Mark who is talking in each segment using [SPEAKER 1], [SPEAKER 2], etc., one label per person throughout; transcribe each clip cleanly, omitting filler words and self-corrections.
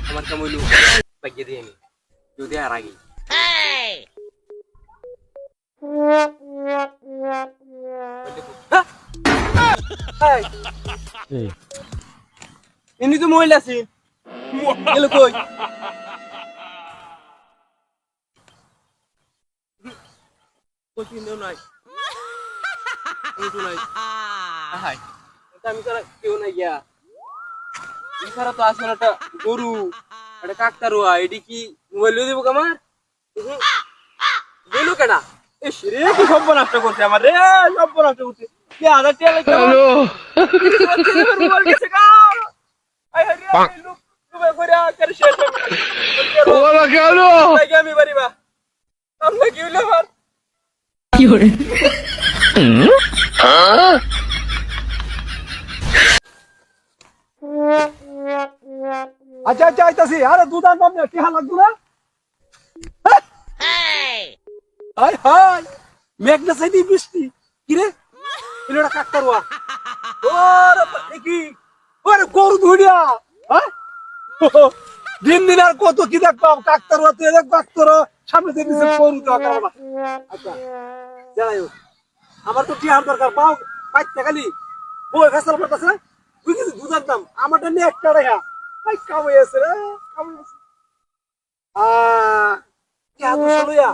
[SPEAKER 1] আমার কামইলু বাগিয়ে দিয়ে নি যদি আর আগে ইনি তো মহিলা আছি গেল কই কোচিং দেও নাই নাই হাই আমি তো কেউ নাই গিয়া এছাড়া তো আসলে একটা গরু একটা কাকতারুয়া এটি কি মোবাইল দেবো আমার গেল কেনা এ রে কি সব নষ্ট করছে আমার রে সব নষ্ট করছে কি আধা টিয়া লাগে মোবাইল গেছে গা আই রে লোক তুমি কইরা করে শেষ ওলা গেল লাগে আমি বাড়িবা আমরা কি হলো আমার কি হরে
[SPEAKER 2] আচ্ছা আচ্ছা আইতাছি আরে দুধ আনবাম না কি হাল লাগতো না হাই হাই মেঘনা সাইদি বৃষ্টি কি রে এলোটা কাকতারুয়া ওরে কি ওরে গরু ধুইয়া হ্যাঁ দিন দিন আর কত কি দেখবাম কাকতারুয়া তুই দেখ কাকতার সামনে দিয়ে দিছে গরু দেওয়া কারবা আচ্ছা যাই হোক আমার তো কি হাল দরকার পাও পাইতে খালি বই ফেসাল করতেছে তুই কিছু দুধ আনতাম আমারটা নিয়ে একটা রেখা ভাই কামাই আছে রে কামাই আছে কি হাত বসলইয়া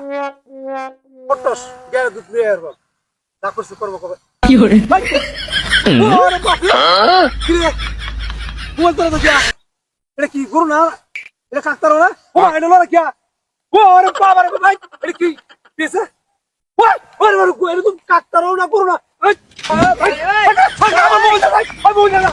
[SPEAKER 2] পটস গেলে দুধ নিয়ে আসবো যা করছে করবো কবে
[SPEAKER 3] কি হরে
[SPEAKER 2] ওরে বাপ কি রে বলতে তো যা এটা কি গরু না এটা কাকতার না ও এটা লড়া কি ওরে বাবা রে ভাই এটা কি পেছে ওরে ওরে ওরে এটা তো কাকতার না গরু না ভাই ভাই আমার বলতে ভাই বলতে না